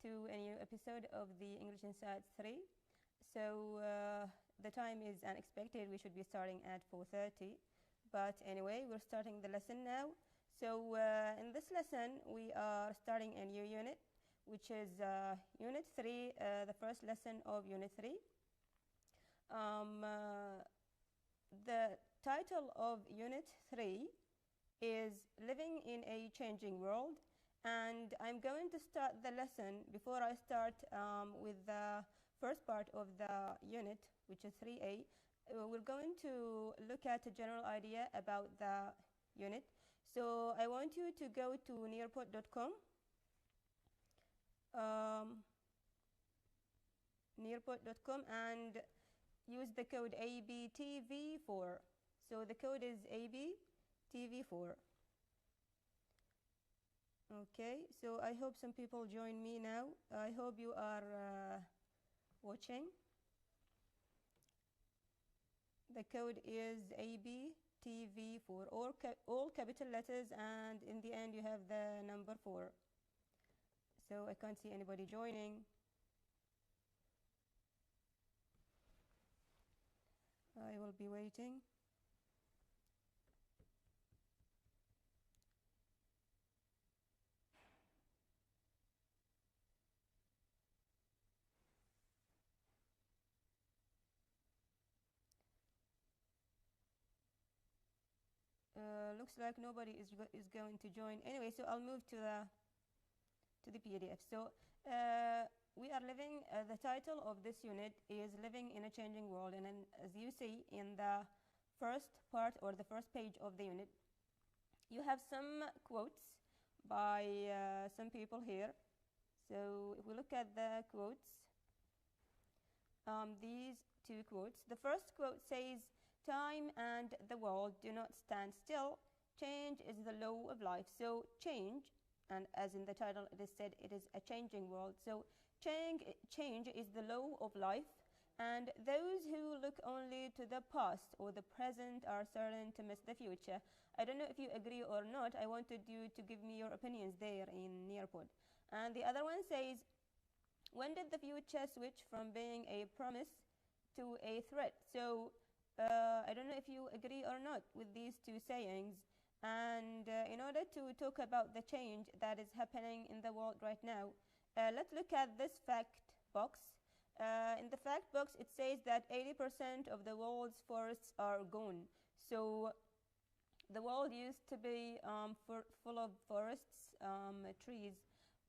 to a new episode of the English Inside 3. So the time is unexpected. We should be starting at 4:30. But anyway, we're starting the lesson now. So in this lesson, we are starting a new unit, which is Unit 3, the first lesson of Unit 3. The title of Unit 3 is Living in a Changing World. And I'm going to start the lesson. Before I start with the first part of the unit, which is 3A, we're going to look at a general idea about the unit. So I want you to go to nearpod.com. Nearpod.com and use the code ABTV4. So the code is ABTV4. Okay, so I hope some people join me now. I hope you are watching. The code is ABTV4, or all capital letters, and in the end you have the number 4. So I can't see anybody joining. I will be waiting. Looks like nobody is going to join. Anyway, so I'll move to the PDF. So we are living. The title of this unit is Living in a Changing World, and then, as you see in the first part or the first page of the unit, you have some quotes by some people here. So if we look at the quotes, these two quotes. The first quote says, "Time and the world do not stand still. Change is the law of life." So change, and as in the title it is said, it is a changing world. So change is the law of life, and those who look only to the past or the present are certain to miss the future. I don't know if you agree or not. I wanted you to give me your opinions there in Nearpod. And the other one says, "When did the future switch from being a promise to a threat?" So I don't know if you agree or not with these two sayings. And in order to talk about the change that is happening in the world right now, let's look at this fact box. In the fact box, it says that 80% of the world's forests are gone. So the world used to be full of forests, trees,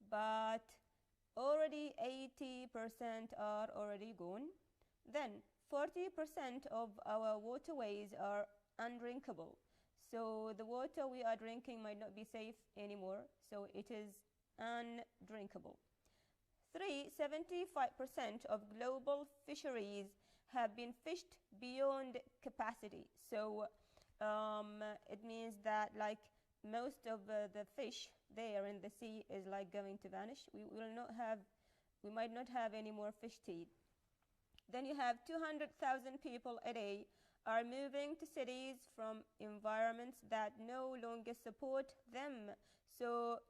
but already 80% are already gone. Then 40% of our waterways are undrinkable. So the water we are drinking might not be safe anymore, so it is undrinkable. 75% of global fisheries have been fished beyond capacity. So it means that like most of the fish there in the sea is like going to vanish. We might not have any more fish to eat. Then you have 200,000 people a day are moving to cities from environments that no longer support them. So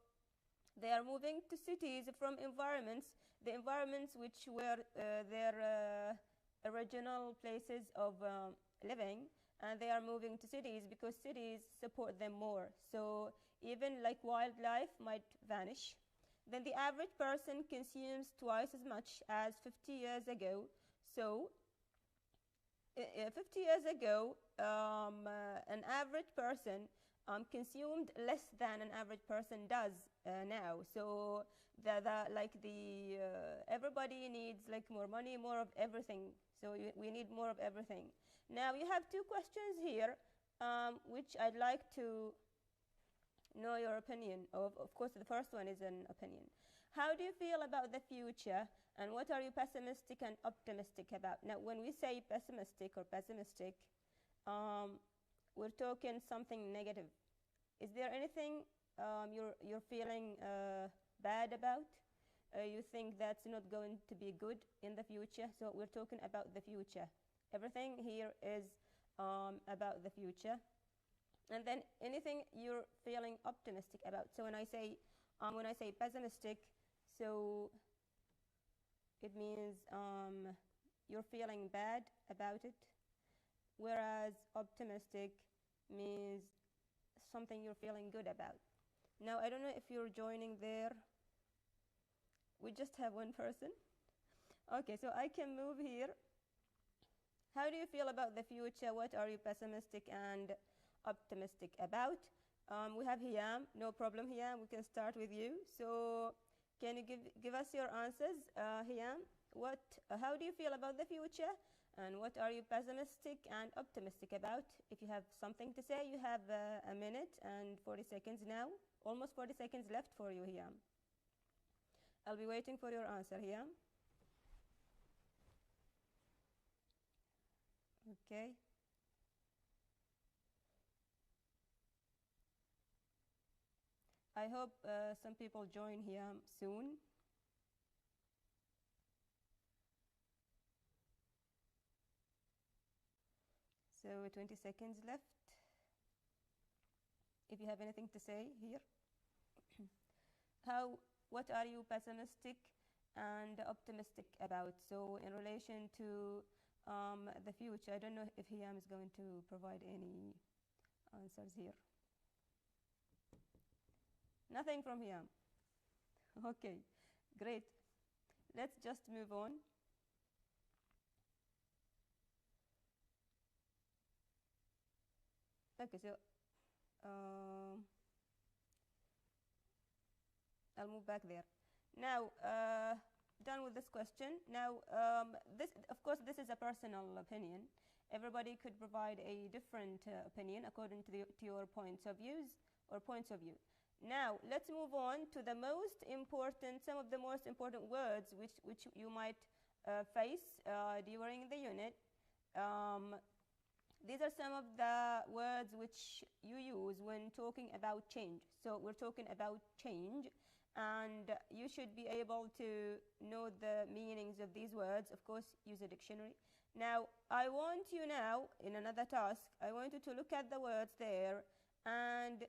they are moving to cities from the environments which were their original places of living, and they are moving to cities because cities support them more. So even like wildlife might vanish. Then the average person consumes twice as much as 50 years ago. So 50 years ago, an average person consumed less than an average person does now. So everybody needs like more money, more of everything. So we need more of everything. Now you have two questions here, which I'd like to know your opinion of. Of course, the first one is an opinion. How do you feel about the future, and what are you pessimistic and optimistic about? Now, when we say pessimistic, we're talking something negative. Is there anything you're feeling bad about? You think that's not going to be good in the future? So we're talking about the future. Everything here is about the future. And then anything you're feeling optimistic about. So when I say pessimistic, so it means you're feeling bad about it, whereas optimistic means something you're feeling good about. Now, I don't know if you're joining there. We just have one person. Okay, so I can move here. How do you feel about the future? What are you pessimistic and optimistic about? We have Hiam. No problem, Hiam. We can start with you. So can you give us your answers, Hiam? How do you feel about the future? And what are you pessimistic and optimistic about? If you have something to say, you have a minute and 40 seconds now. Almost 40 seconds left for you, Hiam. I'll be waiting for your answer, Hiam. Okay. I hope some people join here soon. So 20 seconds left. If you have anything to say here. What are you pessimistic and optimistic about? So in relation to the future, I don't know if Hiam is going to provide any answers here. Nothing from Hiam. Okay, great. Let's just move on. Okay, so I'll move back there. Now, done with this question. Now, of course, this is a personal opinion. Everybody could provide a different opinion according to your points of view. Now, let's move on to some of the most important words which you might face during the unit. These are some of the words which you use when talking about change. So we're talking about change, and you should be able to know the meanings of these words. Of course, use a dictionary. Now, I want you now, in another task, I want you to look at the words there and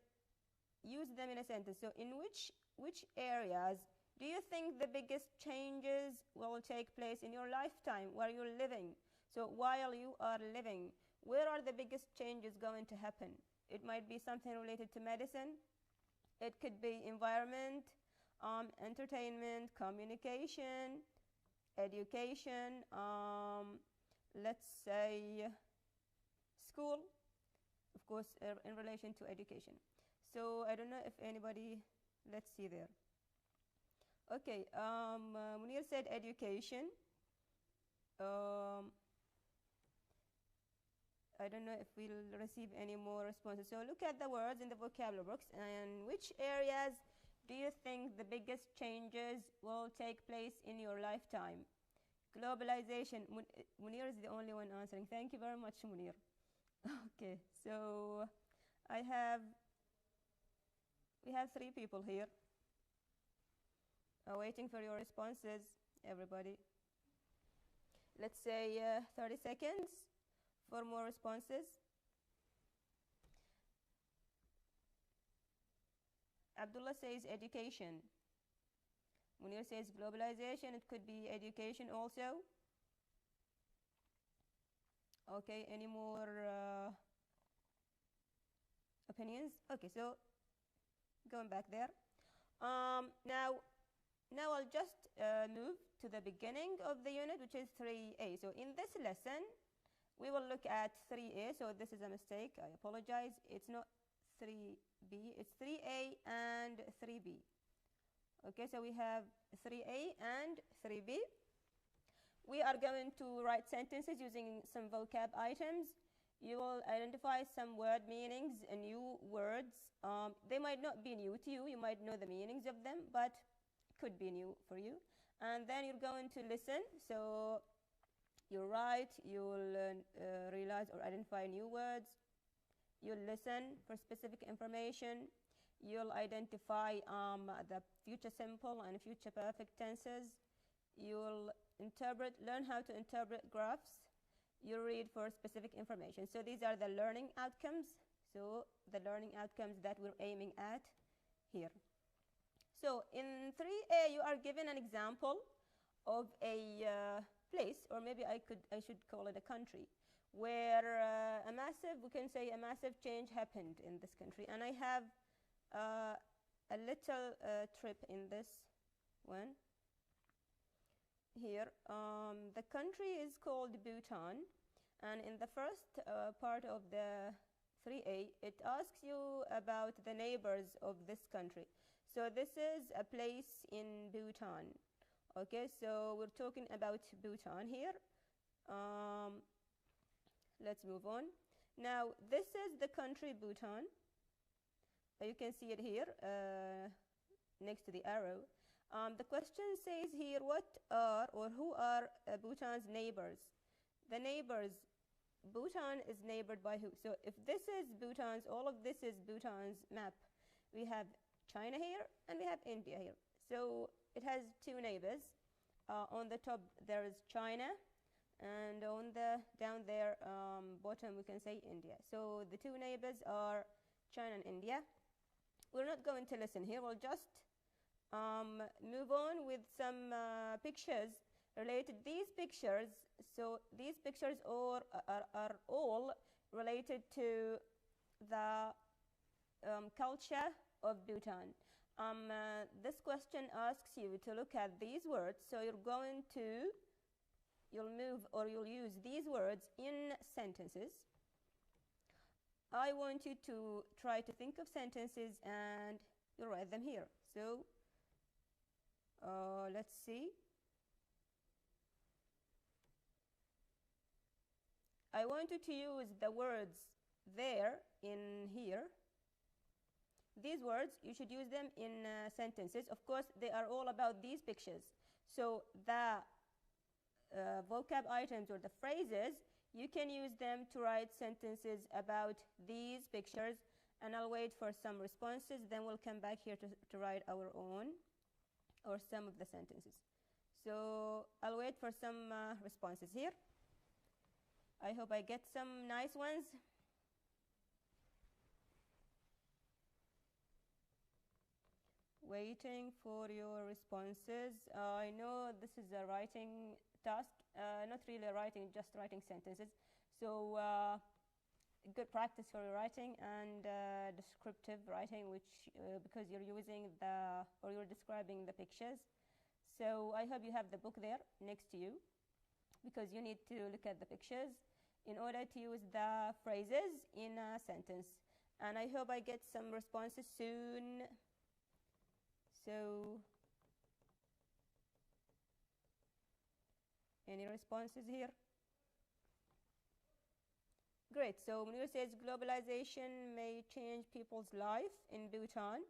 use them in a sentence. So in which areas do you think the biggest changes will take place in your lifetime where you're living? So while you are living, where are the biggest changes going to happen? It might be something related to medicine. It could be environment, entertainment, communication, education, let's say school, of course, in relation to education. So I don't know if anybody, let's see there. Okay, Munir said education. I don't know if we'll receive any more responses. So look at the words in the vocabulary box, and which areas do you think the biggest changes will take place in your lifetime? Globalization. Munir is the only one answering. Thank you very much, Munir. Okay, so we have 3 people here waiting for your responses, everybody. Let's say 30 seconds for more responses. Abdullah says education. Munir says globalization. It could be education also. Okay, any more opinions? Okay, so going back there. Now I'll just move to the beginning of the unit, which is 3A. So in this lesson, we will look at 3A. So this is a mistake. I apologize. It's not 3B. It's 3A and 3B. Okay, so we have 3A and 3B. We are going to write sentences using some vocab items. You will identify some word meanings and new words. They might not be new to you. You might know the meanings of them, but could be new for you. And then you're going to listen. So you'll write, you'll realize or identify new words. You'll listen for specific information. You'll identify the future simple and future perfect tenses. You'll learn how to interpret graphs. You read for specific information. So these are the learning outcomes. So the learning outcomes that we're aiming at here. So in 3A, you are given an example of a place, or maybe I should call it a country, where we can say a massive change happened in this country. And I have a little trip in this one here. The country is called Bhutan, and in the first part of the 3A, it asks you about the neighbors of this country. So this is a place in Bhutan. Okay, so we're talking about Bhutan here. Let's move on. Now, this is the country Bhutan. You can see it here next to the arrow. The question says here, what are or who are Bhutan's neighbors? The neighbors, Bhutan is neighbored by who? So if this is Bhutan's, all of this is Bhutan's map. We have China here and we have India here. So it has two neighbors. On the top there is China, and on the down there bottom we can say India. So the two neighbors are China and India. We're not going to listen here. We'll just move on with some pictures related. These pictures, so these pictures are all related to the culture of Bhutan. This question asks you to look at these words. So you'll use these words in sentences. I want you to try to think of sentences and you'll write them here. So let's see. I want you to use the words there in here. These words, you should use them in sentences. Of course, they are all about these pictures. So the vocab items or the phrases, you can use them to write sentences about these pictures. And I'll wait for some responses. Then we'll come back here to write our own or some of the sentences. So I'll wait for some responses here. I hope I get some nice ones. Waiting for your responses. I know this is a writing task, not really writing, just writing sentences. So good practice for writing and descriptive writing, which because you're using you're describing the pictures. So I hope you have the book there next to you, because you need to look at the pictures in order to use the phrases in a sentence. And I hope I get some responses soon. So, any responses here? Great. So Munir says globalization may change people's life in Bhutan.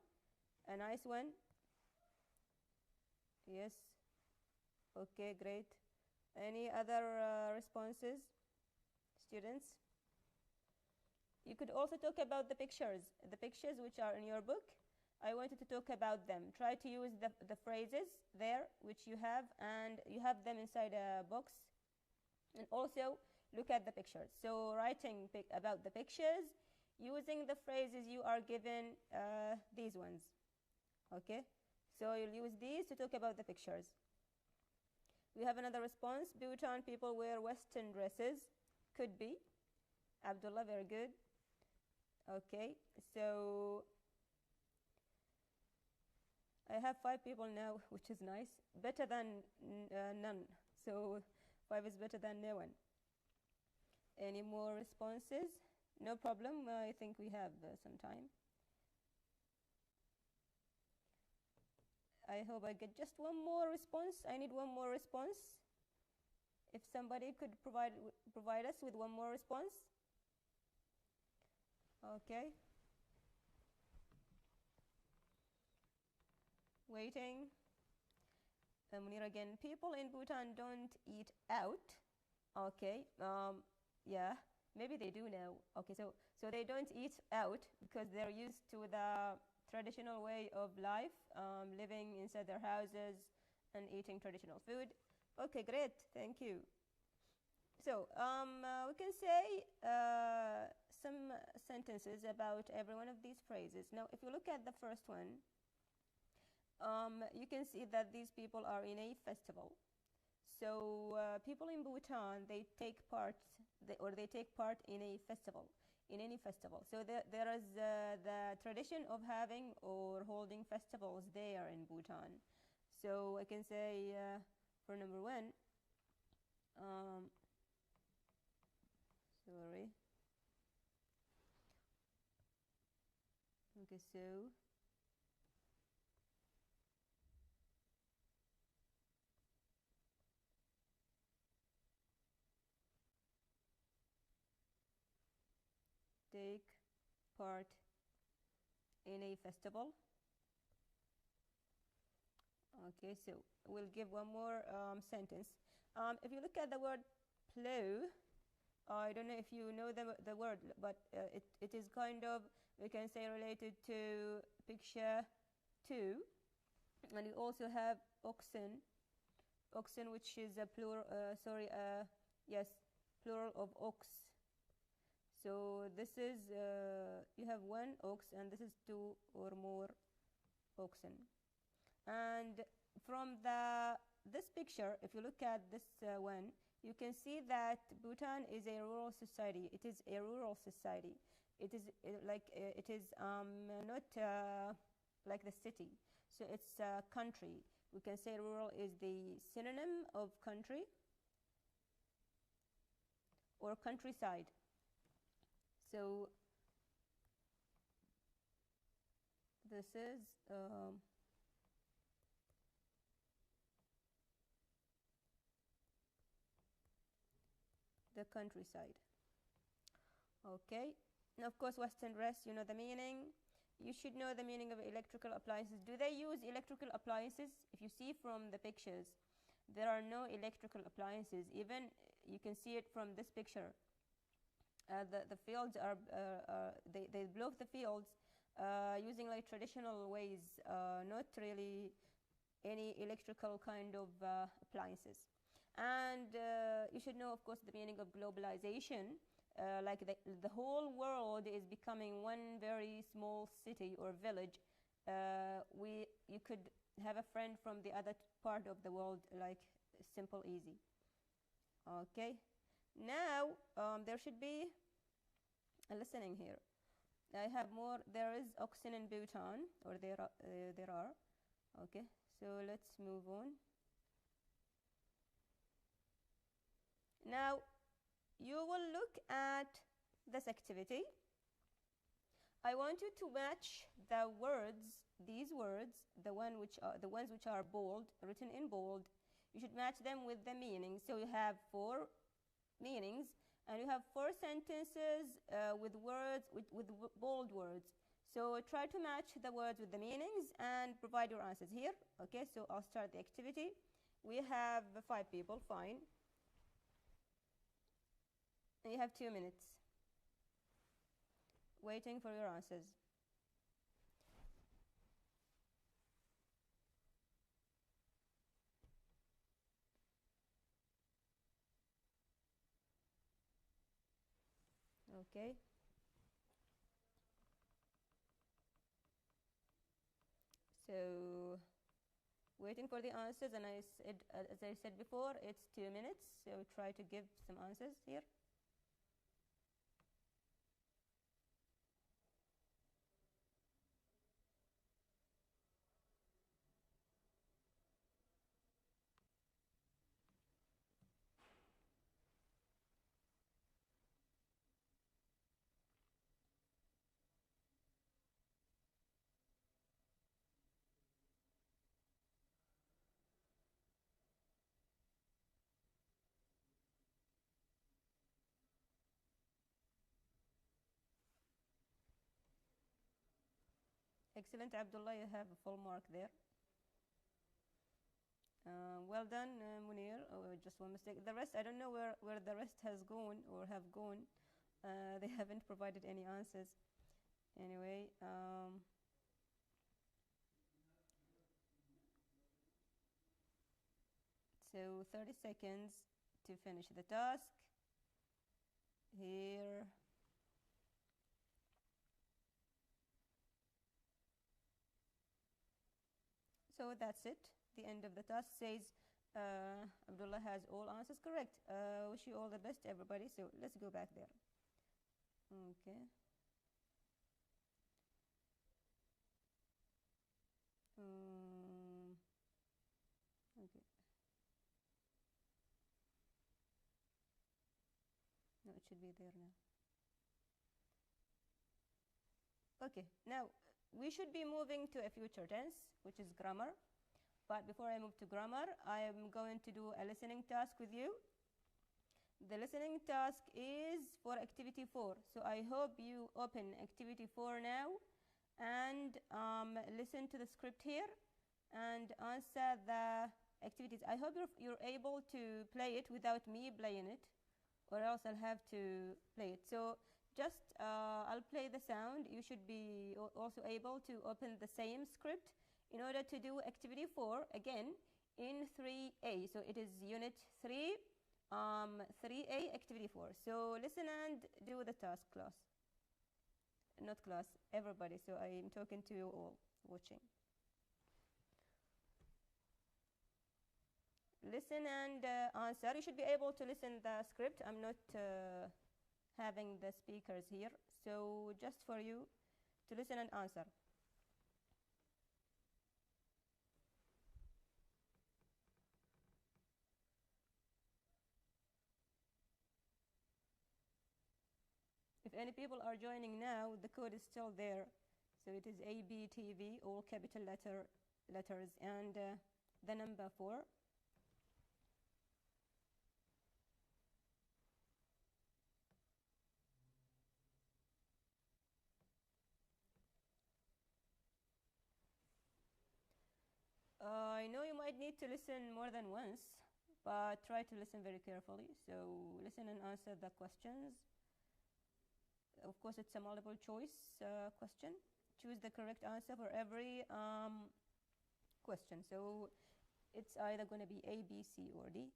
A nice one. Yes. Okay, great. Any other responses, students? You could also talk about the pictures which are in your book. I wanted to talk about them. Try to use the phrases there which you have, and you have them inside a box. And also look at the pictures. So writing about the pictures, using the phrases you are given, these ones. Okay? So you'll use these to talk about the pictures. We have another response. Bhutan people wear Western dresses. Could be. Abdullah, very good. Okay, so I have 5 people now, which is nice. Better than none. So 5 is better than no one. Any more responses? No problem. I think we have some time. I hope I get just one more response. I need one more response. If somebody could provide us with one more response. Okay. Waiting. Munir again. People in Bhutan don't eat out. Okay. Yeah. Maybe they do now. Okay. So they don't eat out because they're used to the traditional way of life, living inside their houses and eating traditional food. Okay, great. Thank you. So we can say some sentences about every one of these phrases. Now, if you look at the first one, you can see that these people are in a festival. So people in Bhutan, they take part in a festival, in any festival. So there is the tradition of having or holding festivals there in Bhutan. So I can say for number one, sorry. Okay, so take part in a festival. Okay, so we'll give one more sentence. If you look at the word plow, I don't know if you know the word, but it is kind of, we can say, related to picture 2. And you also have oxen, which is a plural, yes, plural of ox. So this is, you have one ox, and this is 2 or more oxen. And from this picture, if you look at this one, you can see that Bhutan is a rural society. It is a rural society. It is not like the city. So it's a country. We can say rural is the synonym of country or countryside. So this is the countryside. Okay. And of course, Western dress, you know the meaning. You should know the meaning of electrical appliances. Do they use electrical appliances? If you see from the pictures, there are no electrical appliances. Even you can see it from this picture. The fields are, they blow the fields using like traditional ways, not really any electrical kind of appliances. And you should know, of course, the meaning of globalization. Like the whole world is becoming one very small city or village. You could have a friend from the other part of the world, like simple, easy. Okay. Now there should be a listening here. I have more. There is oxen in Bhutan, or there are. Okay. So let's move on. Now, you will look at this activity. I want you to match the words, these words, the ones which are bold, written in bold. You should match them with the meaning. So you have 4 meanings, and you have 4 sentences with words, with bold words. So try to match the words with the meanings and provide your answers here. Okay, so I'll start the activity. We have 5 people, fine. And you have 2 minutes waiting for your answers. Okay. So waiting for the answers, and as I said before, it's 2 minutes. So try to give some answers here. Excellent, Abdullah, you have a full mark there. Well done, Munir. Oh, just one mistake. The rest, I don't know where the rest has gone or have gone. They haven't provided any answers. Anyway, so 30 seconds to finish the task. Here. So that's it. The end of the task says Abdullah has all answers correct. Wish you all the best, everybody. So let's go back there. Okay. Okay. No, it should be there now. Okay, now we should be moving to a future tense, which is grammar. But before I move to grammar, I am going to do a listening task with you. The listening task is for activity 4. So I hope you open activity 4 now and listen to the script here and answer the activities. I hope you're able to play it without me playing it, or else I'll have to play it. So just I'll play the sound. You should be also able to open the same script in order to do activity 4 again in 3A. So it is unit 3, 3A activity 4. So listen and do the task, class. Not class, everybody. So I'm talking to you all watching. Listen and answer. You should be able to listen the script. I'm not having the speakers here. So just for you to listen and answer. If any people are joining now, the code is still there. So it is ABTV, all capital letters, and the number 4. I know you might need to listen more than once, but try to listen very carefully. So listen and answer the questions. Of course, it's a multiple choice question. Choose the correct answer for every question. So it's either going to be A, B, C, or D.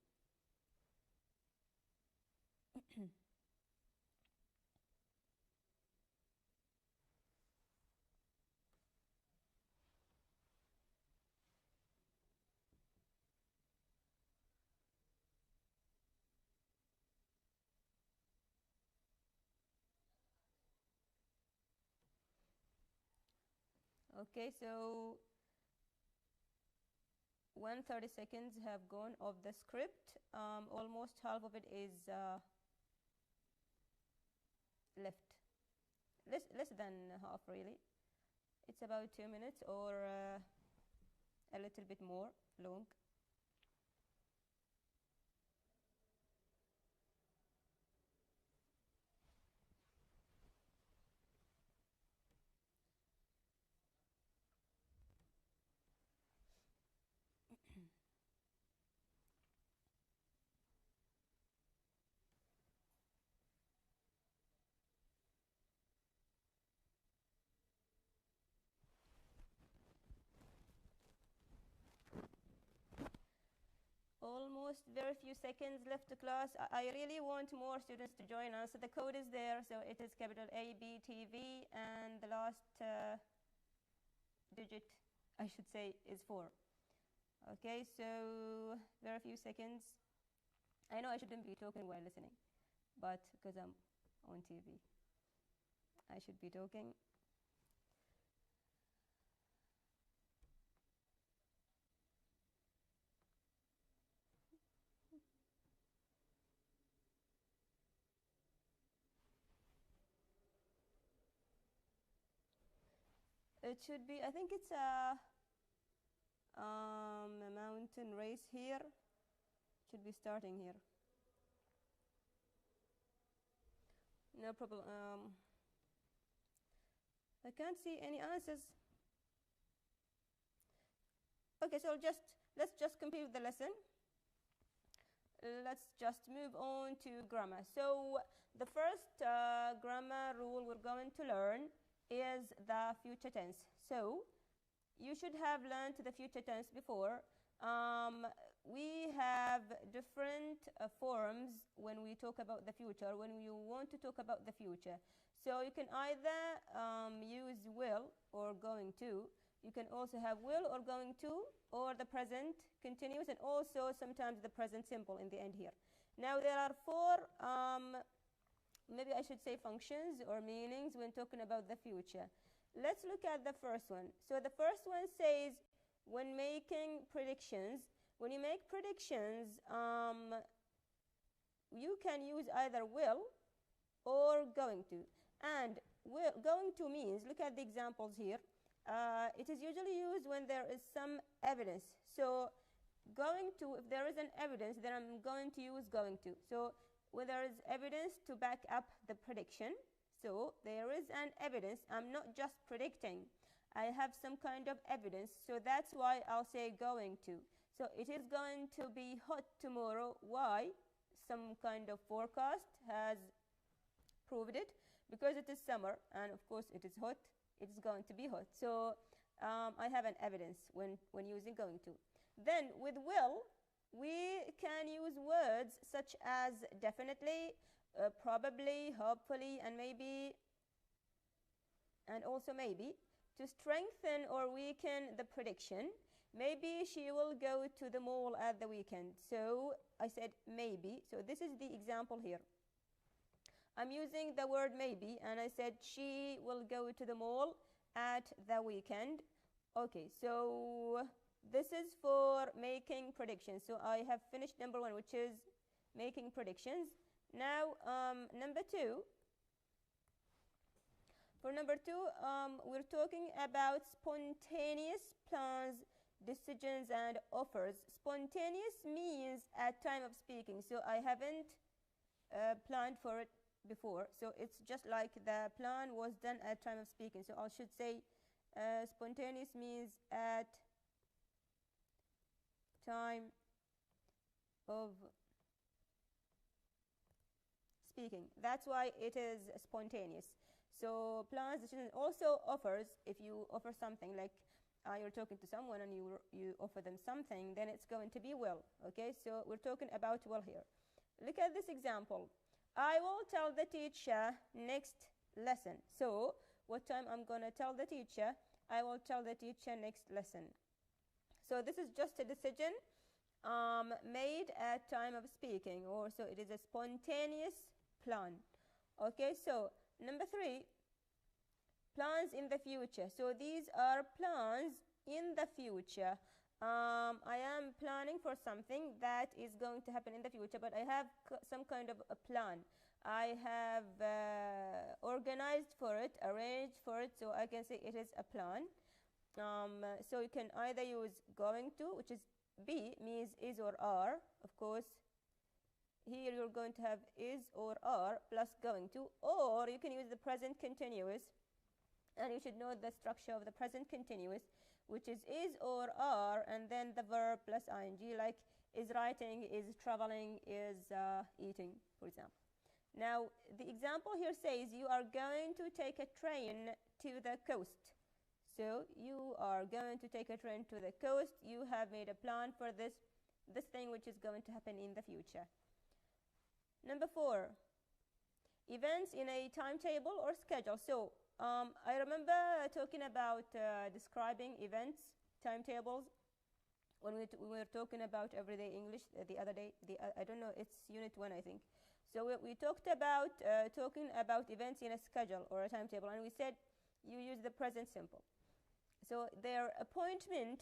Okay, so 130 seconds have gone of the script. Almost half of it is left. Less than half, really. It's about 2 minutes or a little bit more long. Almost very few seconds left to class. I really want more students to join us. So the code is there. So it is capital ABTV, and the last digit, I should say, is 4. Okay, so very few seconds. I know I shouldn't be talking while listening, but because I'm on TV, I should be talking. It should be, I think it's a mountain race here. Should be starting here. No problem. I can't see any answers. Okay, so let's just complete the lesson. Let's just move on to grammar. So the first grammar rule we're going to learn is the future tense. So you should have learned the future tense before. We have different forms when we talk about the future, when you want to talk about the future. So you can either use will or going to. You can also have will or going to, or the present continuous, and also sometimes the present simple in the end here. Now there are four, maybe I should say functions or meanings when talking about the future. Let's look at the first one. So the first one says, when making predictions, when you make predictions, you can use either will or going to. And going to means, look at the examples here. It is usually used when there is some evidence. So going to, if there is an evidence, then I'm going to use going to. So when there is evidence to back up the prediction, so there is an evidence, I'm not just predicting, I have some kind of evidence, so that's why I'll say going to. So it is going to be hot tomorrow. Why? Some kind of forecast has proved it, because it is summer and of course it is hot, it's going to be hot. So I have an evidence when using going to. Then with will, we can use words such as definitely, probably, hopefully, and maybe, and also maybe, to strengthen or weaken the prediction. Maybe she will go to the mall at the weekend. So I said maybe. So this is the example here. I'm using the word maybe, and I said she will go to the mall at the weekend. Okay, so this is for making predictions. So I have finished number one, which is making predictions. Now, number two. For number two, we're talking about spontaneous plans, decisions, and offers. Spontaneous means at time of speaking. So I haven't planned for it before. So it's just like the plan was done at time of speaking. So I should say spontaneous means at time of speaking. That's why it is spontaneous. So plans, decisions, also offers. If you offer something, like you're talking to someone and you offer them something, then it's going to be will. Okay, so we're talking about will here. Look at this example. I will tell the teacher next lesson. So what time I'm going to tell the teacher? I will tell the teacher next lesson. So this is just a decision made at time of speaking, or so it is a spontaneous plan. Okay, so number three, plans in the future. So these are plans in the future. I am planning for something that is going to happen in the future, but I have some kind of a plan. I have organized for it, arranged for it, so I can say it is a plan. So you can either use going to, which is be, means is or are. Of course, here you're going to have is or are plus going to, or you can use the present continuous, and you should know the structure of the present continuous, which is or are, and then the verb plus ing, like is writing, is traveling, is eating, for example. Now, the example here says you are going to take a train to the coast. So you are going to take a train to the coast. You have made a plan for this thing which is going to happen in the future. Number four, events in a timetable or schedule. So I remember talking about describing events, timetables, when we were talking about everyday English the other day. I don't know, it's unit 1, I think. So we talked about talking about events in a schedule or a timetable, and we said you use the present simple. So their appointment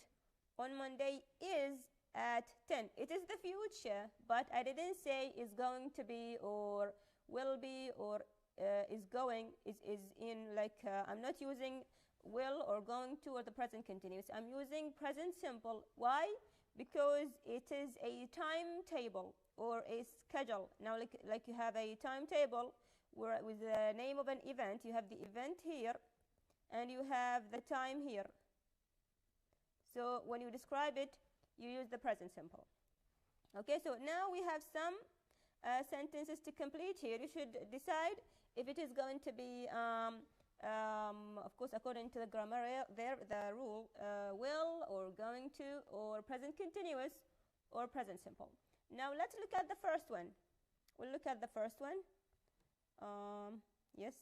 on Monday is at 10. It is the future, but I didn't say is going to be or will be or is going, is in, like I'm not using will or going to or the present continuous. I'm using present simple. Why? Because it is a timetable or a schedule. Now, like you have a timetable where with the name of an event, you have the event here and you have the time here. So when you describe it, you use the present simple. Okay, so now we have some sentences to complete here. You should decide if it is going to be, of course, according to the grammar there, the rule, will or going to or present continuous or present simple. Now let's look at the first one. We'll look at the first one. Yes.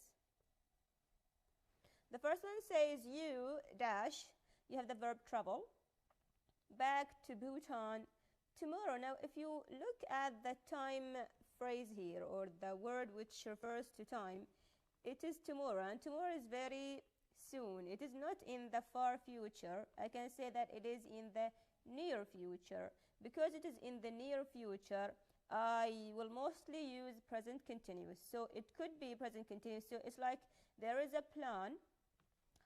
The first one says you dash you have the verb travel. Back to Bhutan tomorrow. Now, if you look at the time phrase here, or the word which refers to time, it is tomorrow, and tomorrow is very soon. It is not in the far future. I can say that it is in the near future. Because it is in the near future, I will mostly use present continuous. So it could be present continuous. So it's like there is a plan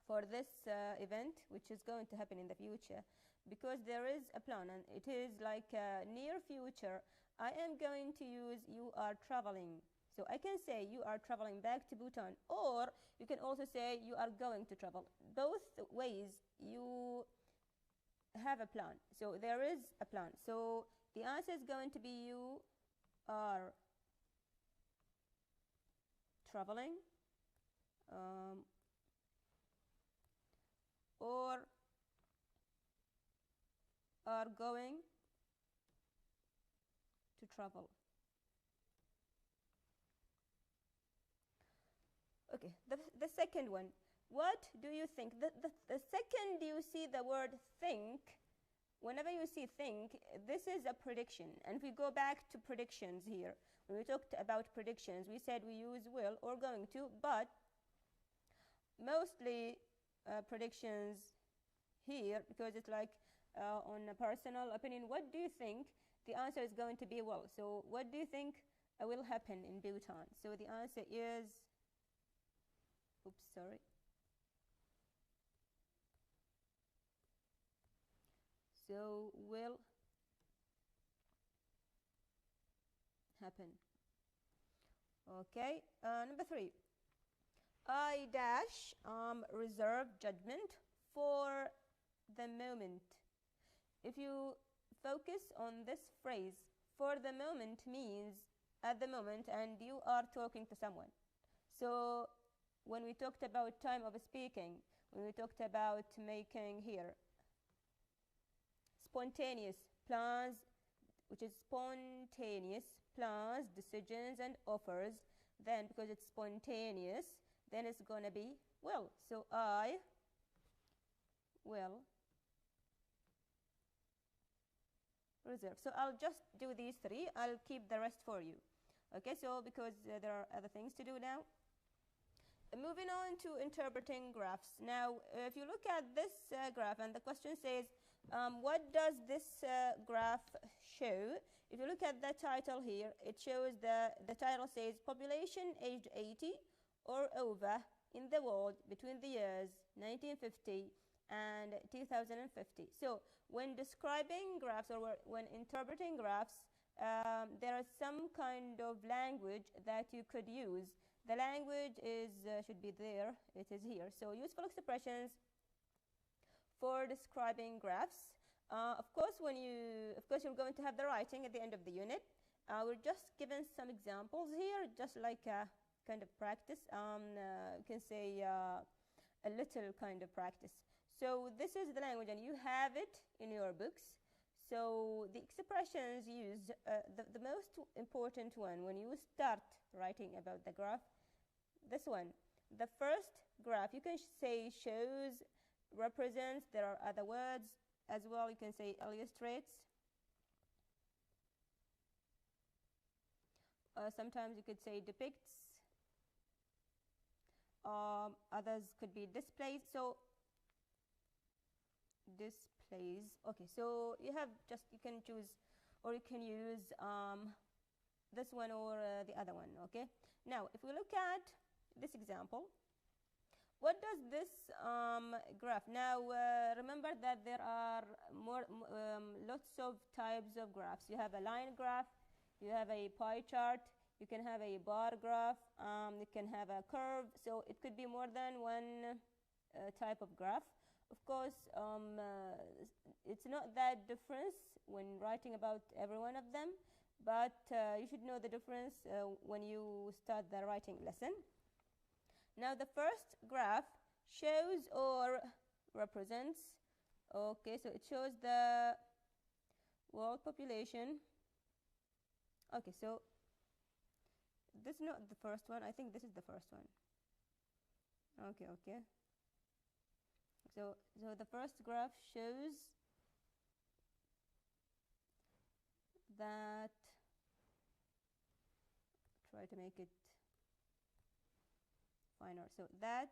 for this event which is going to happen in the future. Because there is a plan and it is like near future, I am going to use you are traveling. So I can say you are traveling back to Bhutan, or you can also say you are going to travel. Both ways you have a plan. So there is a plan. So the answer is going to be you are traveling, or are going to travel. Okay, the second one. What do you think? The second you see the word think, whenever you see think, this is a prediction. And if we go back to predictions here, when we talked about predictions, we said we use will or going to, but mostly predictions here, because it's like on a personal opinion, what do you think? The answer is going to be will. So what do you think will happen in Bhutan? So the answer is, oops, sorry. So will happen. Okay, number 3. I dash reserve judgment for the moment. If you focus on this phrase, for the moment means at the moment, and you are talking to someone. So when we talked about time of speaking, when we talked about making here spontaneous plans, which is spontaneous plans, decisions and offers, then because it's spontaneous, then it's going to be will. So I will reserve. So I'll just do these 3. I'll keep the rest for you. Okay, so because there are other things to do now. Moving on to interpreting graphs. Now, if you look at this graph, and the question says, what does this graph show? If you look at the title here, it shows the title says population aged 80 or over in the world between the years 1950 and 2050. So when describing graphs or when interpreting graphs, there is some kind of language that you could use. The language is should be there. It is here. So useful expressions for describing graphs. Of course, you're going to have the writing at the end of the unit. We're just given some examples here, just like a kind of practice. You can say a little kind of practice. So this is the language, and you have it in your books. So the expressions used, the most important one when you start writing about the graph, this one. The first graph, you can say shows, represents, there are other words as well. You can say illustrates. Sometimes you could say depicts. Others could be displays. So displays. Okay, so you have just, you can choose, or you can use this one or the other one. Okay, now if we look at this example, what does this graph? Now remember that there are lots of types of graphs. You have a line graph, you have a pie chart, you can have a bar graph, you can have a curve. So it could be more than one type of graph. Of course, it's not that difference when writing about every one of them, but you should know the difference when you start the writing lesson. Now the first graph shows or represents, okay, so it shows the world population. Okay, so this is not the first one. I think this is the first one. Okay. So the first graph shows that, try to make it finer, so that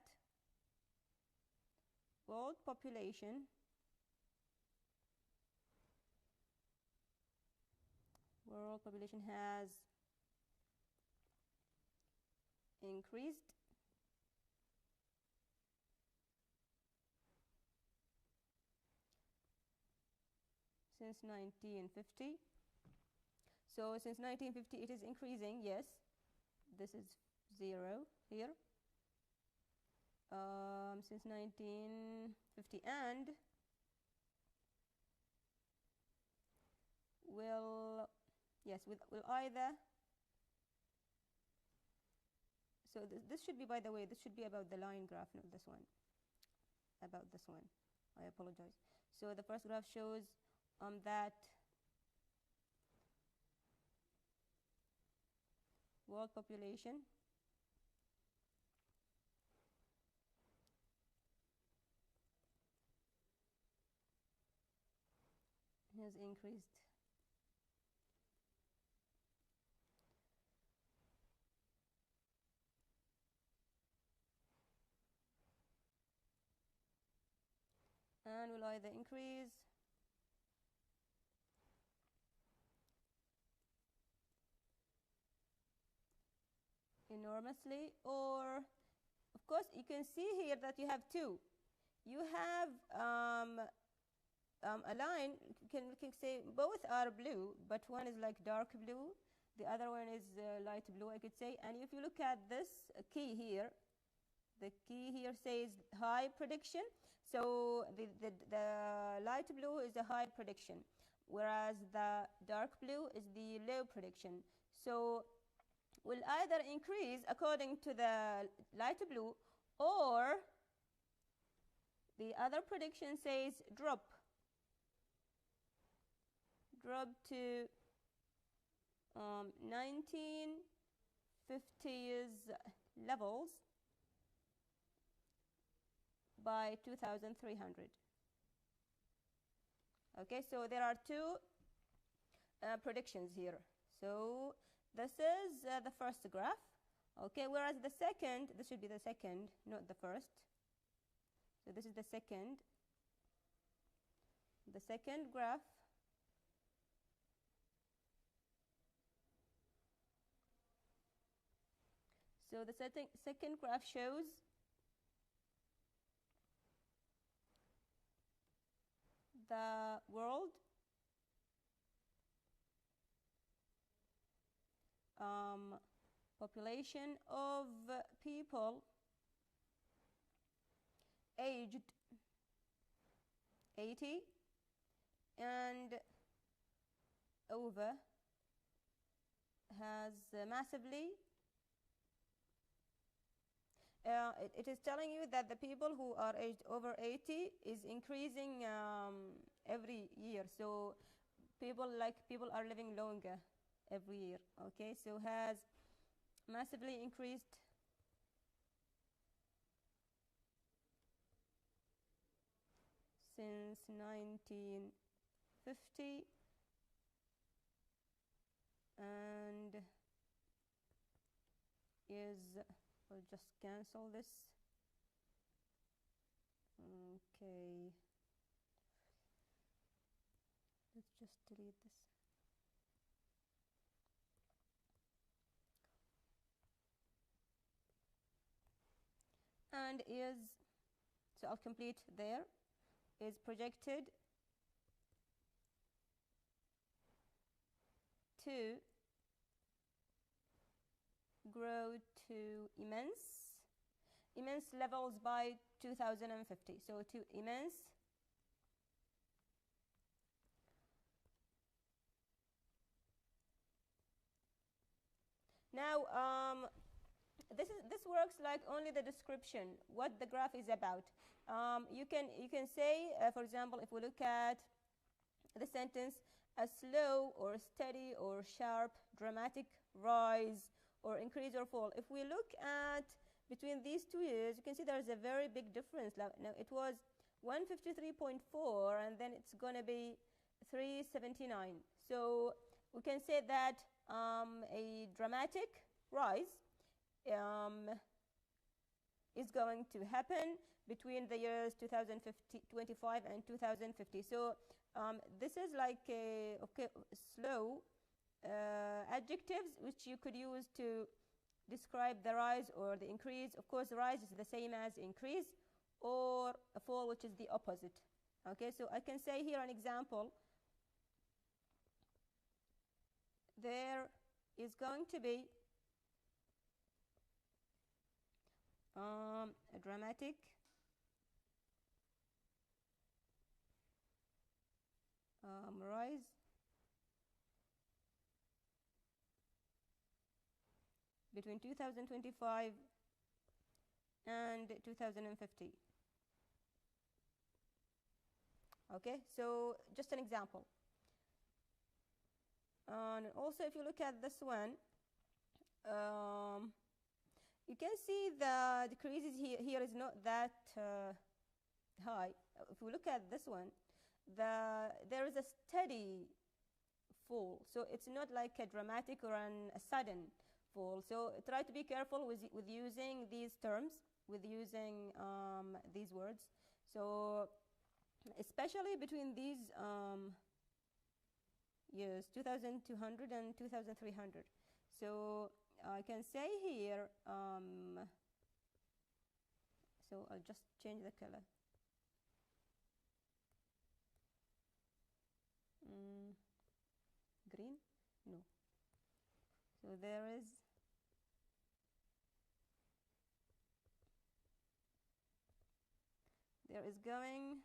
world population has increased since 1950. So since 1950 it is increasing, yes. This is 0 here. Since 1950, and will either, so this should be, by the way, this should be about the line graph, not this one, about this one, I apologize. So the first graph shows that world population has increased. And will either increase enormously, or, of course, you can see here that you have two. You have a line, we can say both are blue, but one is like dark blue, the other one is light blue, I could say. And if you look at this key here, the key here says high prediction. So the light blue is the high prediction, whereas the dark blue is the low prediction. So will either increase according to the light blue, or the other prediction says drop to 1950s levels by 2300. Okay, so there are two predictions here. So this is the first graph. Okay, whereas the second, this should be the second, not the first. So this is the second graph. So the second graph shows the world population of people aged 80 and over has massively, it is telling you that the people who are aged over 80 is increasing every year. So people are living longer every year. Okay, so has massively increased since 1950, and is, we'll just cancel this. Okay, let's just delete this. And is, so I'll complete there, is projected to grow to immense levels by 2050. So to immense now, this works like only the description, what the graph is about. You can say, for example, if we look at the sentence, a slow or steady or sharp, dramatic rise or increase or fall. If we look at between these 2 years, you can see there is a very big difference. Now it was 153.4, and then it's going to be 379. So we can say that a dramatic rise is going to happen between the years 2025 and 2050. So this is like a slow adjectives which you could use to describe the rise or the increase. Of course, rise is the same as increase, or a fall, which is the opposite. Okay, so I can say here an example. There is going to be a dramatic rise between 2025 and 2050. Okay, so just an example. And also, if you look at this one, you can see the decreases here is not that high. If we look at this one, there is a steady fall. So it's not like a dramatic or a sudden fall. So try to be careful with using these terms, with using these words. So especially between these years, 2200 and 2300. So I can say here, so I'll just change the color. Green? No. So there is going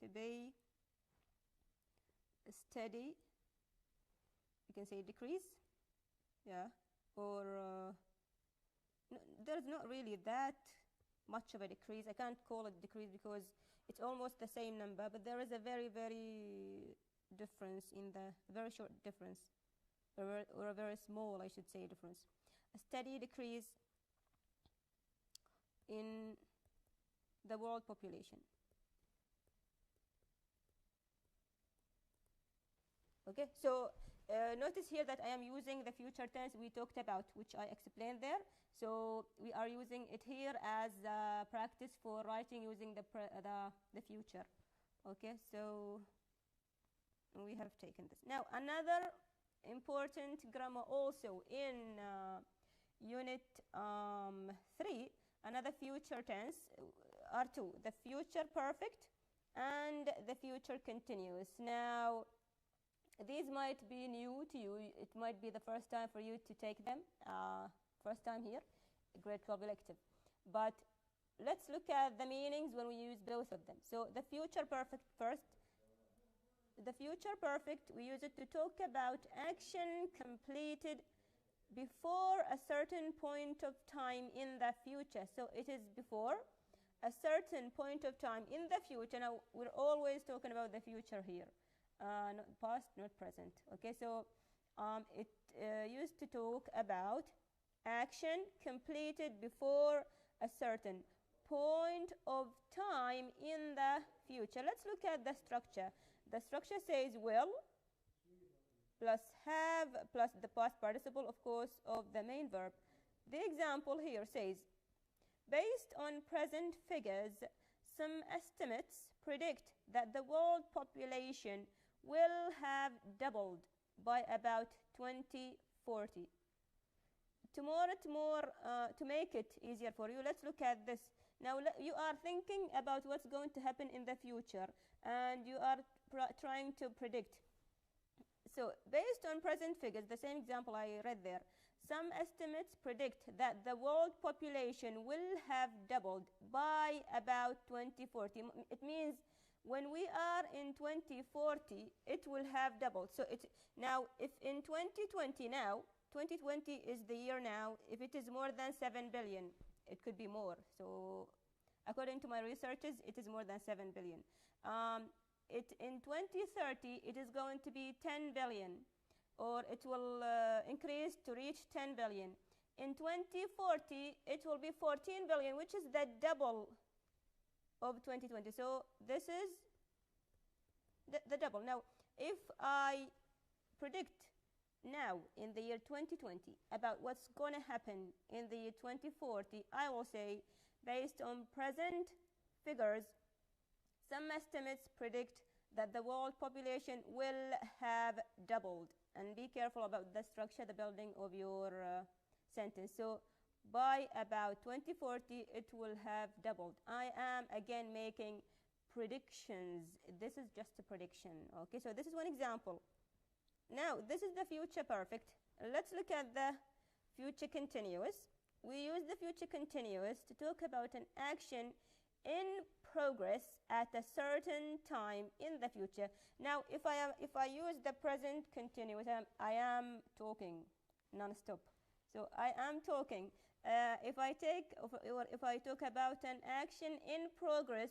to be a steady, you can say decrease, yeah, or no, there's not really that much of a decrease. I can't call it decrease because it's almost the same number, but there is a very, very difference in the very short difference, or a very small, I should say, difference. A steady decrease in the world population. Okay, so notice here that I am using the future tense we talked about, which I explained there. So we are using it here as practice for writing using the future. Okay, so we have taken this. Now, another important grammar also in Unit 3, another future tense are two: the future perfect and the future continuous. Now, these might be new to you. It might be the first time for you to take them, first time here, grade 12 elective. But let's look at the meanings when we use both of them. So the future perfect first. The future perfect, we use it to talk about action completed before a certain point of time in the future. So it is before a certain point of time in the future. Now, we're always talking about the future here. Not past, not present. Okay, so it used to talk about action completed before a certain point of time in the future. Let's look at the structure. The structure says will plus have plus the past participle, of course, of the main verb. The example here says, based on present figures, some estimates predict that the world population will have doubled by about 2040. To make it easier for you, let's look at this. Now, you are thinking about what's going to happen in the future, and you are trying to predict. So, based on present figures, the same example I read there, some estimates predict that the world population will have doubled by about 2040. It means when we are in 2040, it will have doubled. So now, if in 2020 now, 2020 is the year now, if it is more than 7 billion, it could be more. So according to my researches, it is more than 7 billion. In 2030, it is going to be 10 billion, or it will increase to reach 10 billion. In 2040, it will be 14 billion, which is the double of 2020. So this is the double. Now, if I predict now in the year 2020 about what's going to happen in the year 2040, I will say, based on present figures, some estimates predict that the world population will have doubled. And be careful about the structure, the building of your sentence. So by about 2040, it will have doubled. I am again making predictions. This is just a prediction. Okay, so this is one example. Now, this is the future perfect. Let's look at the future continuous. We use the future continuous to talk about an action in progress at a certain time in the future. Now, if I use the present continuous, I am talking non-stop. So I am talking. If I talk about an action in progress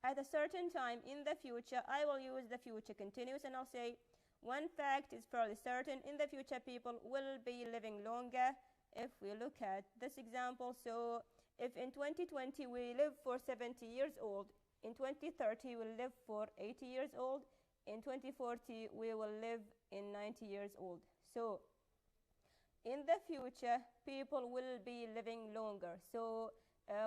at a certain time in the future, I will use the future continuous, and I'll say, one fact is fairly certain: in the future, people will be living longer. If we look at this example, so if in 2020 we live for 70 years old, in 2030 we'll live for 80 years old, in 2040 we will live in 90 years old. So in the future, people will be living longer. So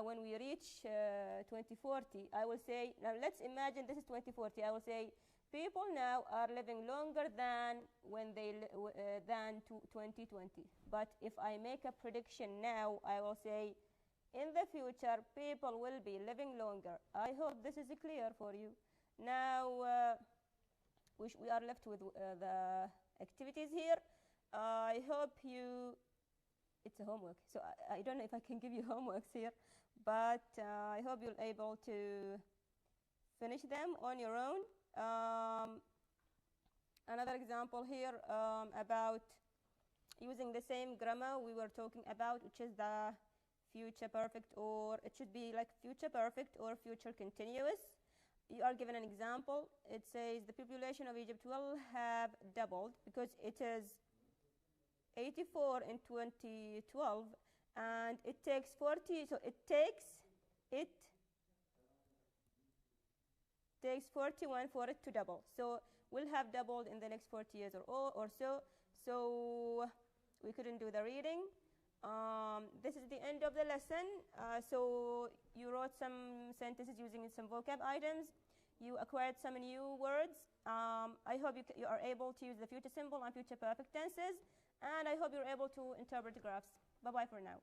when we reach 2040, I will say, now let's imagine this is 2040. I will say people now are living longer than when than 2020. But if I make a prediction now, I will say in the future people will be living longer. I hope this is clear for you. Now we are left with the activities here. I hope it's a homework, so I don't know if I can give you homeworks here, but I hope you'll be able to finish them on your own. Another example here about using the same grammar we were talking about, which is the future perfect, or it should be like future perfect or future continuous. You are given an example. It says the population of Egypt will have doubled because it is 84 in 2012, and it takes 40, so it takes 41 for it to double. So we'll have doubled in the next 40 years or so. So we couldn't do the reading. This is the end of the lesson. So you wrote some sentences using some vocab items. You acquired some new words. I hope you are able to use the future simple and future perfect tenses. And I hope you're able to interpret graphs. Bye-bye for now.